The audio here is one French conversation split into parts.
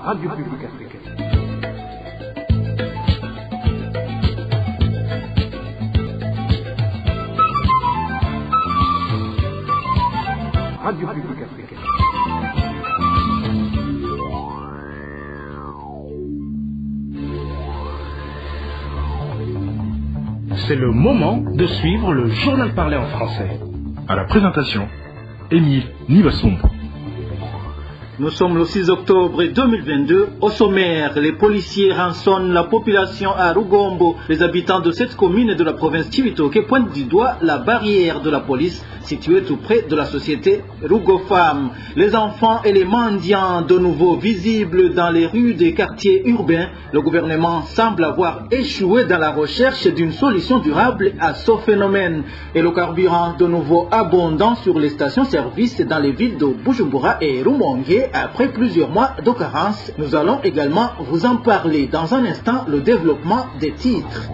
Radio Publique Africaine. Radio Publique Africaine. C'est le moment de suivre le journal parlé en français. À la présentation, Émile Nivasumbu. Nous sommes le 6 octobre 2022. Au sommaire, les policiers rançonnent la population à Rugombo. Les habitants de cette commune de la province Cibitoke pointent du doigt la barrière de la police située tout près de la société Rugofam. Les enfants et les mendiants de nouveau visibles dans les rues des quartiers urbains. Le gouvernement semble avoir échoué dans la recherche d'une solution durable à ce phénomène. Et le carburant de nouveau abondant sur les stations-service dans les villes de Bujumbura et Rumonge. Après plusieurs mois de carence, nous allons également vous en parler. Dans un instant, le développement des titres.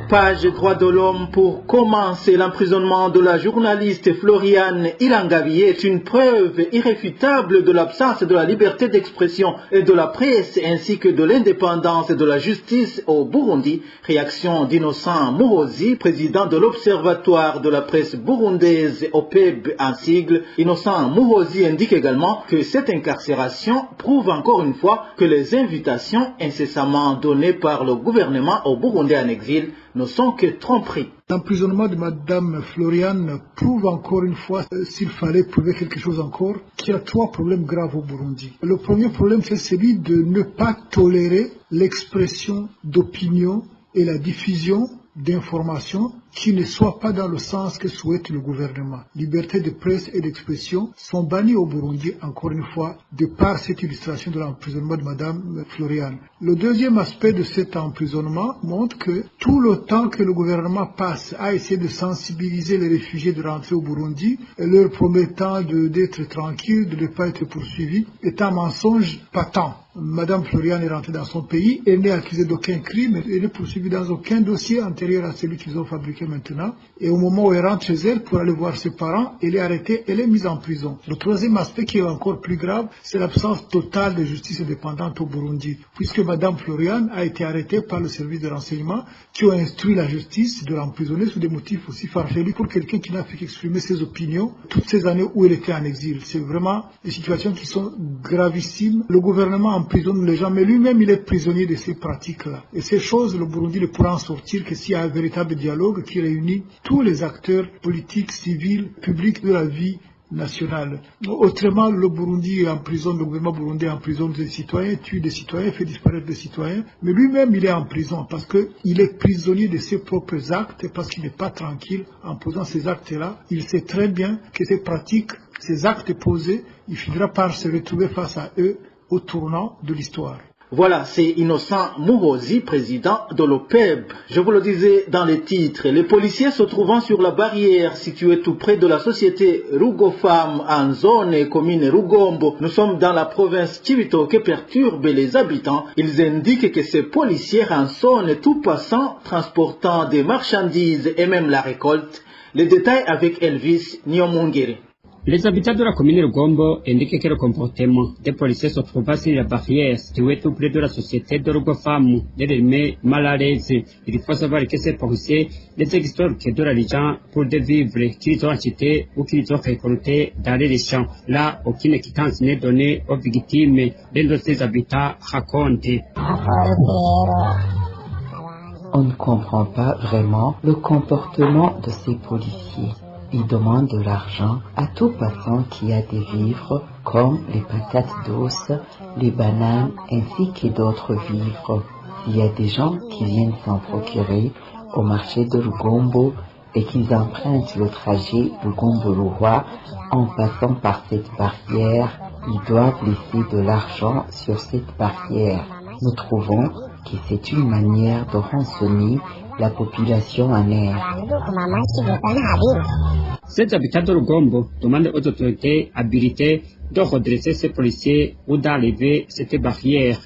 Page droits de l'homme pour commencer. L'emprisonnement de la journaliste Floriane Irangabi est une preuve irréfutable de l'absence de la liberté d'expression et de la presse ainsi que de l'indépendance de la justice au Burundi. Réaction d'Innocent Muhozi, président de l'Observatoire de la presse burundaise OPEB en sigle. Innocent Muhozi indique également que cette incarcération prouve encore une fois que les invitations incessamment données par le gouvernement au Burundi en exil ne sont que tromperies. L'emprisonnement de Madame Floriane prouve encore une fois, s'il fallait prouver quelque chose encore, qu'il y a trois problèmes graves au Burundi. Le premier problème, c'est celui de ne pas tolérer l'expression d'opinion et la diffusion d'informations qui ne soient pas dans le sens que souhaite le gouvernement. Liberté de presse et d'expression sont bannies au Burundi, encore une fois, de par cette illustration de l'emprisonnement de Madame Floriane. Le deuxième aspect de cet emprisonnement montre que tout le temps que le gouvernement passe à essayer de sensibiliser les réfugiés de rentrer au Burundi, leur promettant d'être tranquilles, de ne pas être poursuivis, est un mensonge patent. Madame Floriane est rentrée dans son pays, elle n'est accusée d'aucun crime, elle n'est poursuivie dans aucun dossier antérieur à celui qu'ils ont fabriqué maintenant. Et au moment où elle rentre chez elle pour aller voir ses parents, elle est arrêtée, elle est mise en prison. Le troisième aspect qui est encore plus grave, c'est l'absence totale de justice indépendante au Burundi, puisque Madame Floriane a été arrêtée par le service de renseignement qui ont instruit la justice de l'emprisonner sous des motifs aussi farfelus pour quelqu'un qui n'a fait qu'exprimer ses opinions toutes ces années où elle était en exil. C'est vraiment des situations qui sont gravissimes. Le gouvernement emprisonne les gens, mais lui-même il est prisonnier de ces pratiques-là. Et ces choses, le Burundi ne pourra en sortir que s'il y a un véritable dialogue qui réunit tous les acteurs politiques, civils, publics de la vie nationale. Autrement, le Burundi emprisonne, le gouvernement burundais emprisonne des citoyens, tue des citoyens, fait disparaître des citoyens, mais lui-même il est en prison parce qu'il est prisonnier de ses propres actes et parce qu'il n'est pas tranquille en posant ces actes-là. Il sait très bien que ces pratiques, ces actes posés, il finira par se retrouver face à eux au tournant de l'histoire. Voilà, c'est Innocent Muhozi, président de l'OPEB. Je vous le disais dans les titres, les policiers se trouvant sur la barrière située tout près de la société Rugofam en zone commune Rugombo. Nous sommes dans la province Cibitoke, perturbent les habitants. Ils indiquent que ces policiers rançonnent tout passant transportant des marchandises et même la récolte. Les détails avec Elvis Nyomungere. Les habitants de la commune Rugombo indiquent que le comportement des policiers se trouvant sur la barrière située tout près de la société de Rugofam les met mal à l'aise. Il faut savoir que ces policiers les extorquent de l'argent pour des vivres qu'ils ont achetés ou qu'ils ont récoltés dans les champs. Là, aucune quittance n'est donnée aux victimes. L'un de ces habitants raconte. On ne comprend pas vraiment le comportement de ces policiers. Ils demandent de l'argent à tout passant qui a des vivres comme les patates douces, les bananes ainsi que d'autres vivres. Il y a des gens qui viennent s'en procurer au marché de Rugombo et qu'ils empruntent le trajet Rugombo-Roi en passant par cette barrière, ils doivent laisser de l'argent sur cette barrière. Nous trouvons que c'est une manière de rançonner la population en air. Ces habitants de Rugombo demandent aux autorités habilitées de redresser ces policiers ou d'enlever cette barrière.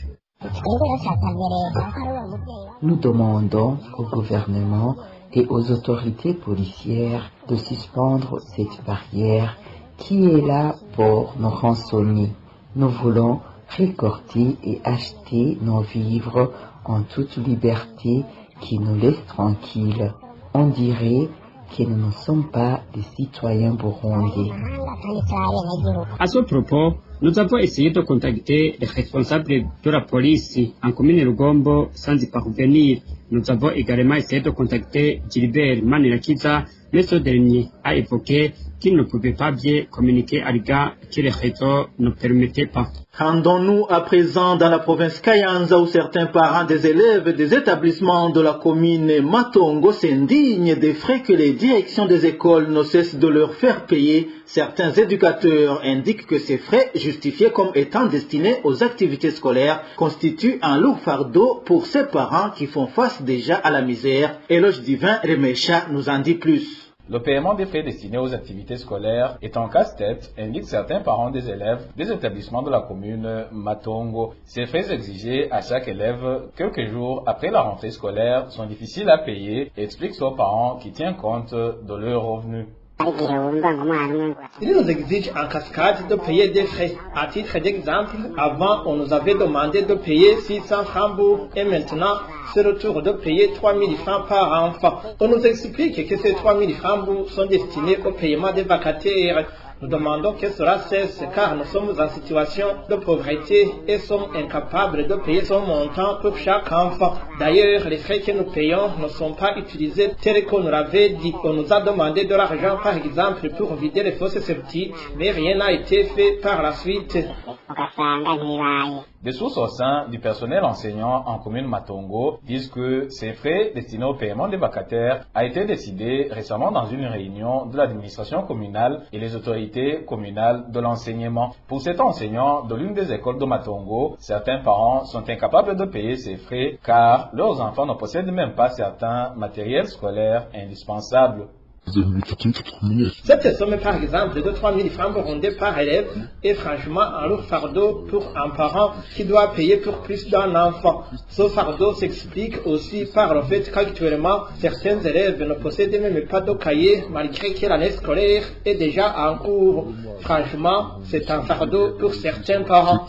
Nous demandons au gouvernement et aux autorités policières de suspendre cette barrière qui est là pour nous rançonner. Nous voulons récolter et acheter nos vivres en toute liberté qui nous laisse tranquilles. On dirait que nous ne sommes pas des citoyens burundais. À ce propos, nous avons essayé de contacter les responsables de la police en commune Rugombo sans y parvenir. Nous avons également essayé de contacter Gilbert Manirakiza, mais ce dernier a évoqué qu'il ne pouvait pas bien communiquer à l'égard que les réseaux ne permettaient pas. Rendons-nous à présent dans la province Kayanza où certains parents des élèves des établissements de la commune Matongo s'indignent des frais que les directions des écoles ne cessent de leur faire payer. Certains éducateurs indiquent que ces frais, justifiés comme étant destinés aux activités scolaires, constituent un lourd fardeau pour ces parents qui font face déjà à la misère. Éloge Divin Remecha nous en dit plus. Le paiement des frais destinés aux activités scolaires est en casse-tête, indiquent certains parents des élèves des établissements de la commune Matongo. Ces frais exigés à chaque élève quelques jours après la rentrée scolaire sont difficiles à payer, expliquent aux parents qui tiennent compte de leurs revenus. Il nous exige en cascade de payer des frais. À titre d'exemple, avant, on nous avait demandé de payer 600 francs et maintenant, c'est le tour de payer 3000 francs par enfant. On nous explique que ces 3000 francs sont destinés au paiement des vacataires. Nous demandons que cela cesse car nous sommes en situation de pauvreté et sommes incapables de payer son montant pour chaque enfant. D'ailleurs, les frais que nous payons ne sont pas utilisés tels qu'on nous l'avait dit. On nous a demandé de l'argent par exemple pour vider les fosses septiques, mais rien n'a été fait par la suite. Des sources au sein du personnel enseignant en commune Matongo disent que ces frais destinés au paiement des vacataires a été décidé récemment dans une réunion de l'administration communale et les autorités communales de l'enseignement. Pour cet enseignant de l'une des écoles de Matongo, certains parents sont incapables de payer ces frais car leurs enfants ne possèdent même pas certains matériels scolaires indispensables. Cette somme, par exemple, de 3000 francs burundais par élève est franchement un lourd fardeau pour un parent qui doit payer pour plus d'un enfant. Ce fardeau s'explique aussi par le fait qu'actuellement, certains élèves ne possèdent même pas de cahier malgré que l'année scolaire est déjà en cours. Franchement, c'est un fardeau pour certains parents.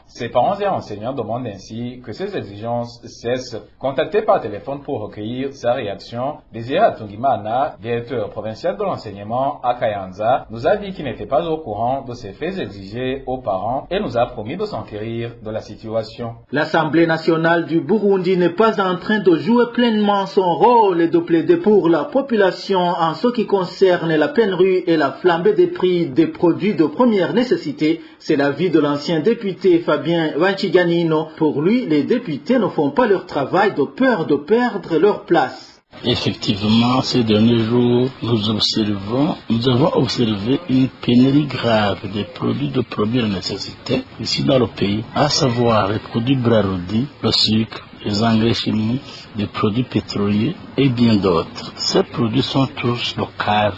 Ces parents et enseignants demandent ainsi que ces exigences cessent. Contacté par téléphone pour recueillir sa réaction, Désiré Atungimana, directeur provincial de l'enseignement à Kayanza, nous a dit qu'il n'était pas au courant de ces faits exigés aux parents et nous a promis de s'enquérir de la situation. L'Assemblée nationale du Burundi n'est pas en train de jouer pleinement son rôle et de plaider pour la population en ce qui concerne la pénurie et la flambée des prix des produits de première nécessité. C'est l'avis de l'ancien député Fabien Wanchiganino. Pour lui, les députés ne font pas leur travail de peur de perdre leur place. Effectivement, ces derniers jours, nous avons observé une pénurie grave des produits de première nécessité ici dans le pays, à savoir les produits Brarodi, le sucre, les engrais chimiques, les produits pétroliers et bien d'autres. Ces produits sont tous locaux,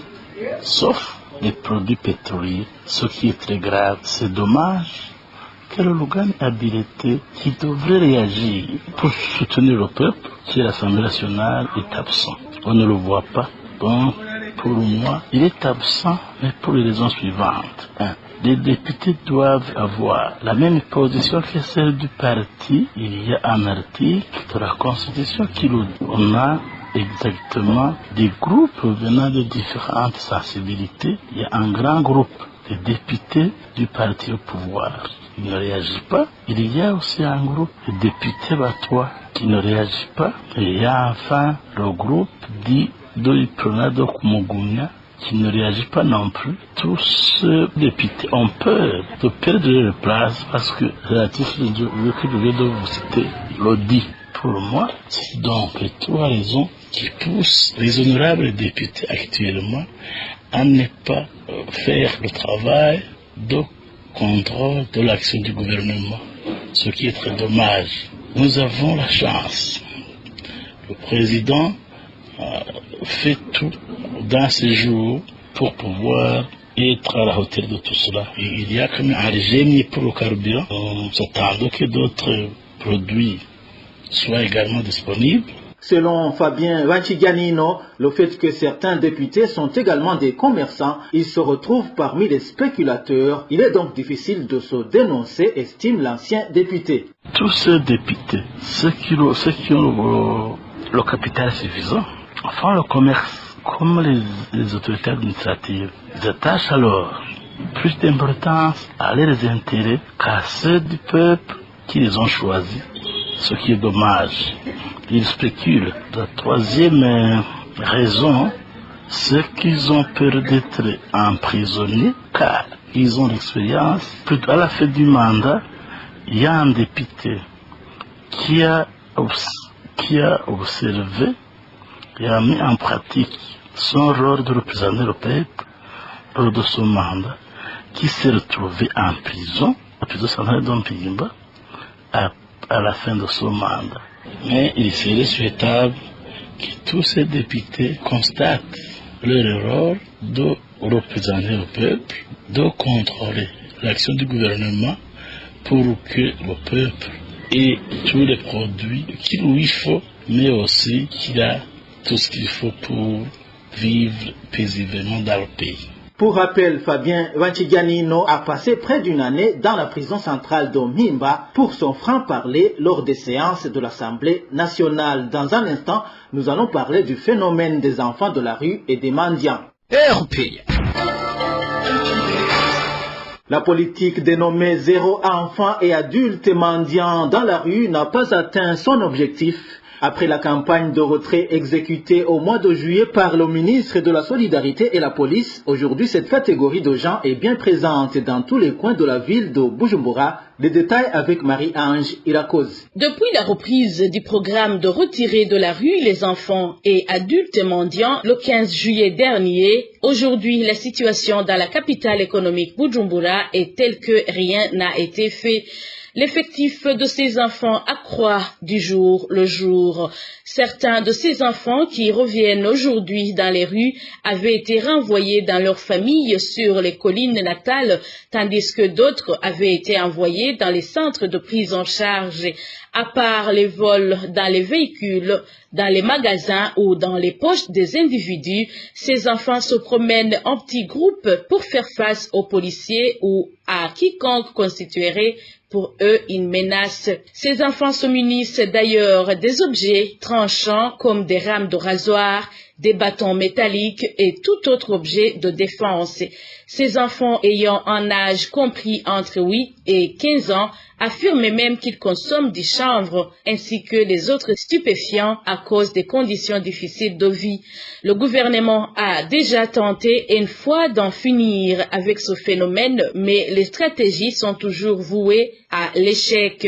sauf les produits pétroliers, ce qui est très grave. C'est dommage que le Lugano habilité qui devrait réagir pour soutenir le peuple, si l'Assemblée nationale est absent. On ne le voit pas. Donc, pour moi, il est absent, mais pour les raisons suivantes. Les députés doivent avoir la même position que celle du parti. Il y a un article de la Constitution qui le dit. On a exactement des groupes venant de différentes sensibilités. Il y a un grand groupe de députés du parti au pouvoir qui ne réagit pas. Il y a aussi un groupe de députés batois qui ne réagit pas. Il y a enfin le groupe dit de Pronado Kumugumya qui ne réagit pas non plus. Tous ces députés ont peur de perdre leur place parce que l'article que je viens de vous citer le dit. Pour moi, c'est donc les trois raisons qui poussent les honorables députés actuellement à ne pas faire le travail de contrôle de l'action du gouvernement, ce qui est très dommage. Nous avons la chance. Le président fait tout dans ces jours pour pouvoir être à la hauteur de tout cela. Et il y a quand même un régime pour le carburant. Nous attendons que d'autres produits soient également disponibles. Selon Fabien Vanchiganino, le fait que certains députés sont également des commerçants, ils se retrouvent parmi les spéculateurs. Il est donc difficile de se dénoncer, estime l'ancien député. Tous ces députés, ceux qui ont le capital suffisant, font le commerce comme les autorités administratives. Ils attachent alors plus d'importance à leurs intérêts qu'à ceux du peuple qui les ont choisis, ce qui est dommage. Ils spéculent. La troisième raison, c'est qu'ils ont peur d'être emprisonnés car ils ont l'expérience. À la fin du mandat, il y a un député qui a observé et a mis en pratique son rôle de représenter le peuple lors de son mandat, qui s'est retrouvé en prison, la prison centrale d'Ompimba, à la fin de son mandat. Mais il serait souhaitable que tous ces députés constatent leur erreur de représenter le peuple, de contrôler l'action du gouvernement pour que le peuple ait tous les produits qu'il lui faut, mais aussi qu'il a tout ce qu'il faut pour vivre paisiblement dans le pays. Pour rappel, Fabien Vanchiganino a passé près d'une année dans la prison centrale d'Ompimba pour son franc-parler lors des séances de l'Assemblée nationale. Dans un instant, nous allons parler du phénomène des enfants de la rue et des mendiants. La politique dénommée zéro enfant et adulte mendiant dans la rue n'a pas atteint son objectif. Après la campagne de retrait exécutée au mois de juillet par le ministre de la Solidarité et la police, aujourd'hui cette catégorie de gens est bien présente dans tous les coins de la ville de Bujumbura. Les détails avec Marie-Ange Irakoz. Depuis la reprise du programme de retirer de la rue les enfants et adultes mendiants le 15 juillet dernier, aujourd'hui la situation dans la capitale économique Bujumbura est telle que rien n'a été fait. L'effectif de ces enfants accroît du jour le jour. Certains de ces enfants qui reviennent aujourd'hui dans les rues avaient été renvoyés dans leurs familles sur les collines natales, tandis que d'autres avaient été envoyés dans les centres de prise en charge. À part les vols dans les véhicules, dans les magasins ou dans les poches des individus, ces enfants se promènent en petits groupes pour faire face aux policiers ou à quiconque constituerait pour eux une menace. Ces enfants se munissent d'ailleurs des objets tranchants comme des rames de rasoir, des bâtons métalliques et tout autre objet de défense. Ces enfants ayant un âge compris entre 8 et 15 ans affirment même qu'ils consomment du chanvre ainsi que les autres stupéfiants à cause des conditions difficiles de vie. Le gouvernement a déjà tenté une fois d'en finir avec ce phénomène, mais les stratégies sont toujours vouées à l'échec.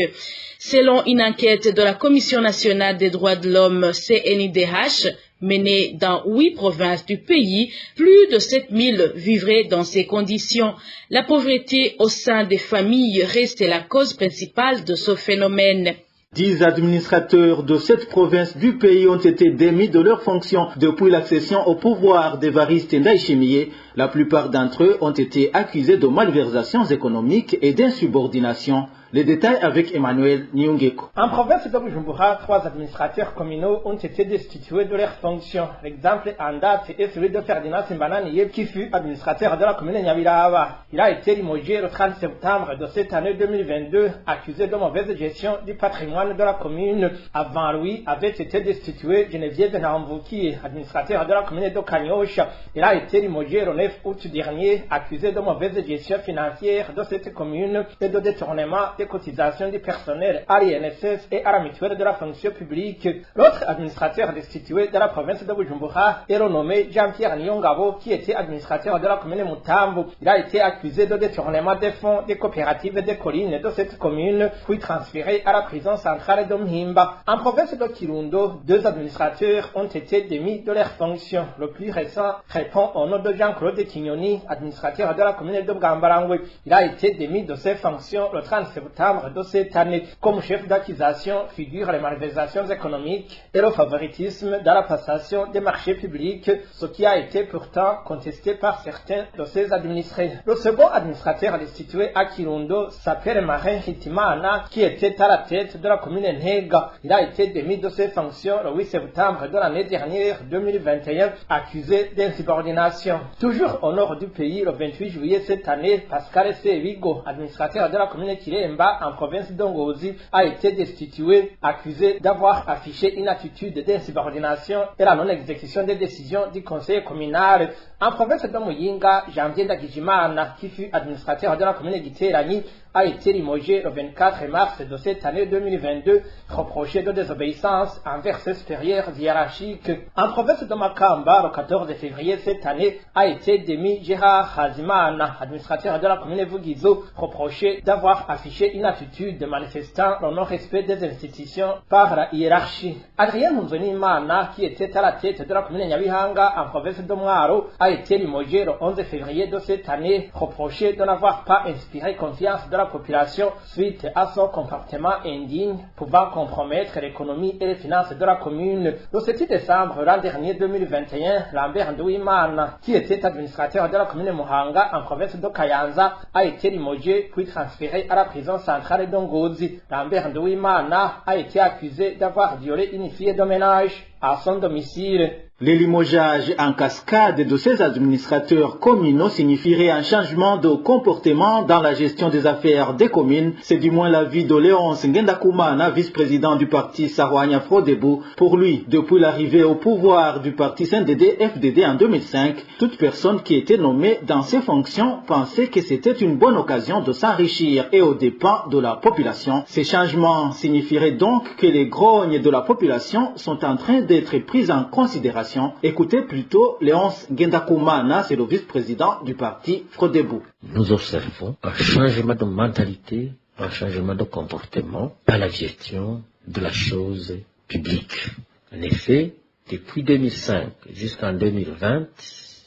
Selon une enquête de la Commission nationale des droits de l'homme CNIDH, menée dans 8 provinces du pays, plus de 7000 vivraient dans ces conditions. La pauvreté au sein des familles reste la cause principale de ce phénomène. 10 administrateurs de cette province du pays ont été démis de leurs fonctions depuis l'accession au pouvoir d'Évariste Ndayishimiye. La plupart d'entre eux ont été accusés de malversations économiques et d'insubordination. Les détails avec Emmanuel Nyungeko. En province de Bujumbura, 3 administrateurs communaux ont été destitués de leurs fonctions. L'exemple en date est celui de Ferdinand Simbananiye qui fut administrateur de la commune de Nyabiraba. Il a été limogé le 30 septembre de cette année 2022, accusé de mauvaise gestion du patrimoine de la commune. Avant lui avait été destitué Geneviève Namvuki, administrateur de la commune de Kanyosha. Il a été limogé le 9 août dernier, accusé de mauvaise gestion financière de cette commune et de détournement des cotisations du personnel à l'INSS et à la mutuelle de la fonction publique. L'autre administrateur destitué de la province de Bujumbura est le nommé Jean-Pierre Nyongabo, qui était administrateur de la commune de Mutambo. Il a été accusé de détournement des fonds des coopératives des collines de cette commune, puis transféré à la prison centrale de Mhimba. En province de Kirundo, 2 administrateurs ont été démis de leurs fonctions. Le plus récent répond au nom de Jean-Claude Kinyoni, administrateur de la commune de Bwambarangwe. Il a été démis de ses fonctions le 30 septembre septembre de cette année. Comme chef d'accusation figurent les malversations économiques et le favoritisme dans la passation des marchés publics, ce qui a été pourtant contesté par certains de ses administrés. Le second administrateur destitué à Kirundo s'appelle Marin Hitimana, qui était à la tête de la commune Ntega. Il a été démis de ses fonctions le 8 septembre de l'année dernière 2021, accusé d'insubordination. Toujours au nord du pays, le 28 juillet cette année, Pascal Sevigo, administrateur de la commune Kiremba en province d'Ongozi, a été destitué, accusé d'avoir affiché une attitude d'insubordination et la non-exécution des décisions du conseil communal. En province de Muyinga, Janvier Ndagijimana, qui fut administrateur de la commune Giterani, a été limogé le 24 mars de cette année 2022, reproché de désobéissance envers ses supérieurs hiérarchiques. En province de Makamba, le 14 février cette année, a été démis Gérard Hazimana, administrateur de la commune Vugizo, reproché d'avoir affiché une attitude manifestant le non-respect des institutions par la hiérarchie. Adrien Munzonimana, qui était à la tête de la commune Nyabihanga en province de Mwaro, a été limogé le 11 février de cette année, reproché de n'avoir pas inspiré confiance de la population suite à son comportement indigne pouvant compromettre l'économie et les finances de la commune. Le 7 décembre l'an dernier 2021, Lambert Ndouimana, qui était administrateur de la commune Muhanga en province de Kayanza, a été limogé puis transféré à la prison centrale d'Ongozi. Lambert Ndouimana a été accusé d'avoir violé une fille de ménage à son domicile. Les limogeages en cascade de ces administrateurs communaux signifierait un changement de comportement dans la gestion des affaires des communes. C'est du moins l'avis de Léonce Ngendakumana, vice-président du parti Sarwanya Frodebu. Pour lui, depuis l'arrivée au pouvoir du parti CNDD-FDD en 2005, toute personne qui était nommée dans ces fonctions pensait que c'était une bonne occasion de s'enrichir et aux dépens de la population. Ces changements signifieraient donc que les grognes de la population sont en train d'être prises en considération. Écoutez plutôt Léonce Ngendakumana, c'est le vice-président du parti Frodebu. Nous observons un changement de mentalité, un changement de comportement à la gestion de la chose publique. En effet, depuis 2005 jusqu'en 2020,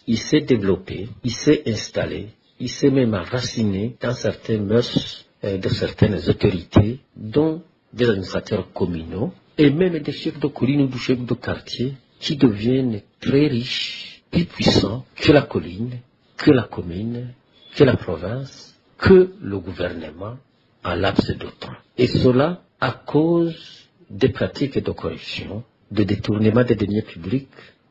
il s'est développé, il s'est installé, il s'est même enraciné dans certaines mœurs de certaines autorités, dont des administrateurs communaux et même des chefs de colline ou des chefs de quartier, qui deviennent très riches, plus puissants que la colline, que la commune, que la province, que le gouvernement en laps de temps. Et cela à cause des pratiques de corruption, de détournement des deniers publics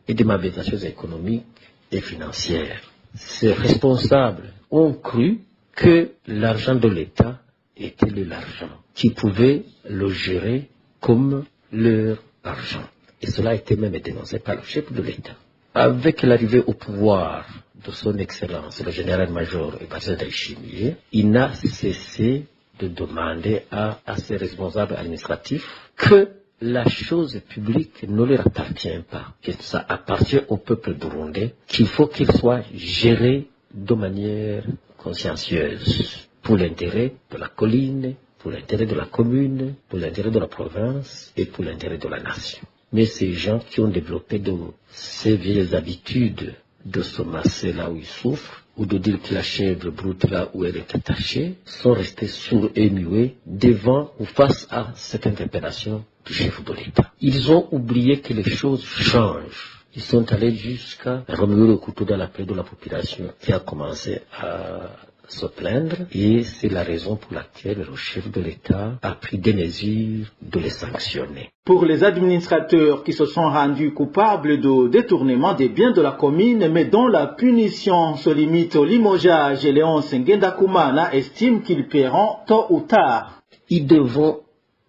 et de malversations économiques et financières. Ces responsables ont cru que l'argent de l'État était de l'argent, qu'ils pouvaient le gérer comme leur argent. Et cela a été même dénoncé par le chef de l'État. Avec l'arrivée au pouvoir de son Excellence, le général-major Evariste Ndayishimiye, il n'a cessé de demander à ses responsables administratifs que la chose publique ne leur appartient pas, que ça appartient au peuple burundais, qu'il faut qu'il soit géré de manière consciencieuse pour l'intérêt de la colline, pour l'intérêt de la commune, pour l'intérêt de la province et pour l'intérêt de la nation. Mais ces gens qui ont développé de ces vieilles habitudes de se masser là où ils souffrent, ou de dire que la chèvre broute là où elle est attachée, sont restés sourds et muets devant ou face à cette interpellation du chef de l'État. Ils ont oublié que les choses changent. Ils sont allés jusqu'à remuer le couteau dans la plaie de la population qui a commencé à se plaindre, et c'est la raison pour laquelle le chef de l'État a pris des mesures de les sanctionner. Pour les administrateurs qui se sont rendus coupables de détournement des biens de la commune, mais dont la punition se limite au limogeage, Léonce Ngendakumana estime qu'ils paieront tôt ou tard. Ils devront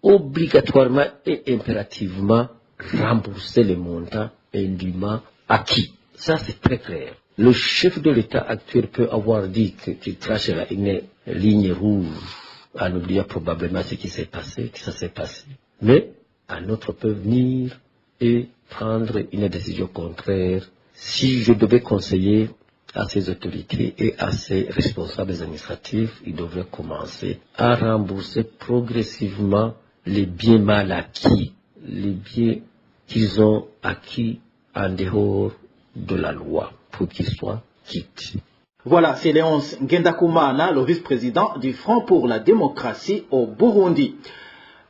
obligatoirement et impérativement rembourser les montants indûment acquis. Ça, c'est très clair. Le chef de l'État actuel peut avoir dit qu'il trace une ligne rouge en oubliant probablement ce qui s'est passé, que ça s'est passé. Mais un autre peut venir et prendre une décision contraire. Si je devais conseiller à ces autorités et à ces responsables administratifs, ils devraient commencer à rembourser progressivement les biens mal acquis, les biens qu'ils ont acquis en dehors de la loi, pour qu'ils soient quittes. Voilà, c'est Léonce Ngendakumana, le vice-président du Front pour la démocratie au Burundi.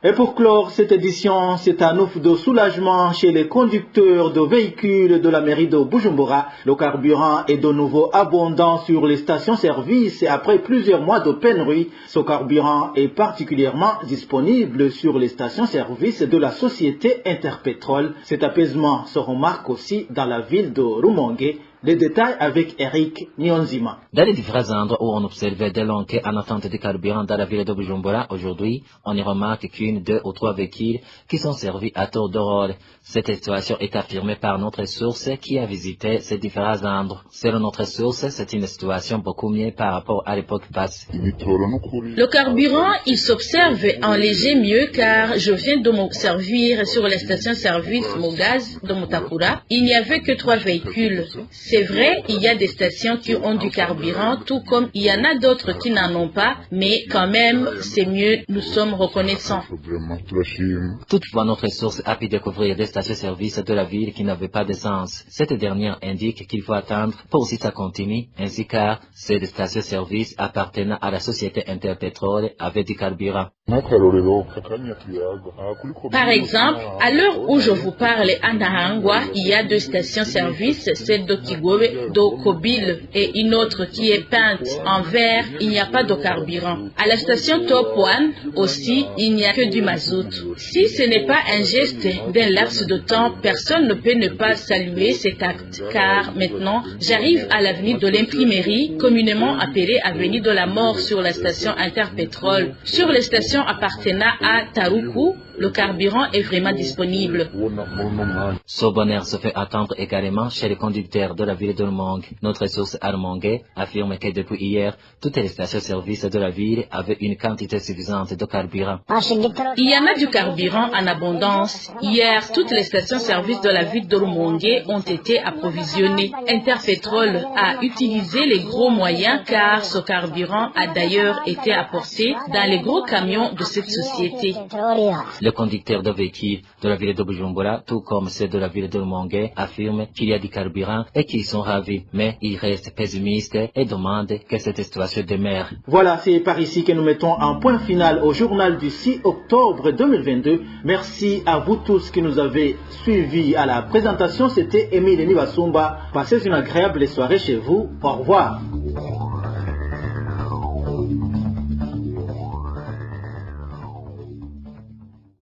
Et pour clore cette édition, c'est un ouf de soulagement chez les conducteurs de véhicules de la mairie de Bujumbura. Le carburant est de nouveau abondant sur les stations-service et après plusieurs mois de pénurie, ce carburant est particulièrement disponible sur les stations-service de la société Interpétrole. Cet apaisement se remarque aussi dans la ville de Rumonge. Les détails avec Eric Nyonzima. Dans les différents endroits où on observait des longs quais en attente de carburant dans la ville de Bujumbura, aujourd'hui, on y remarque qu'une, 2 ou 3 véhicules qui sont servis à tour de rôle. Cette situation est affirmée par notre source qui a visité ces différents endroits. Selon notre source, c'est une situation beaucoup mieux par rapport à l'époque passée. Le carburant, il s'observe en léger mieux car je viens de me servir sur la station-service Mogaz de Mutakura. Il n'y avait que 3 véhicules. C'est vrai, il y a des stations qui ont du carburant, tout comme il y en a d'autres qui n'en ont pas, mais quand même, c'est mieux, nous sommes reconnaissants. Toutefois, notre source a pu découvrir des stations-service de la ville qui n'avaient pas d'essence. Cette dernière indique qu'il faut attendre pour que ça continue, ainsi car ces stations-service appartenant à la société Interpétrole avaient du carburant. Par exemple, à l'heure où je vous parle à Nahangwa, il y a 2 stations-service, celle de Kigobe, de Kobil et une autre qui est peinte en vert, il n'y a pas de carburant. À la station Top One aussi, il n'y a que du mazout. Si ce n'est pas un geste d'un laps de temps, personne ne peut ne pas saluer cet acte, car maintenant, j'arrive à l'avenue de l'imprimerie, communément appelée avenue de la mort sur la station Interpétrole. Sur les stations appartenant à Taruku, le carburant est vraiment disponible. Ce bonheur se fait attendre également chez les conducteurs de la ville de Rumonge. Notre source à Rumonge affirme que depuis hier, toutes les stations-service de la ville avaient une quantité suffisante de carburant. Il y en a du carburant en abondance. Hier, toutes les stations-service de la ville de Rumonge ont été approvisionnées. Interpétrole a utilisé les gros moyens car ce carburant a d'ailleurs été apporté dans les gros camions de cette société. Le conducteur de véhicules de la ville de Bujumbura, tout comme ceux de la ville de Rumonge, affirme qu'il y a du carburant et qu'ils sont ravis, mais ils restent pessimistes et demandent que cette situation demeure. Voilà, c'est par ici que nous mettons un point final au journal du 6 octobre 2022. Merci à vous tous qui nous avez suivis à la présentation. C'était Émile Nibasumba. Passez une agréable soirée chez vous. Au revoir.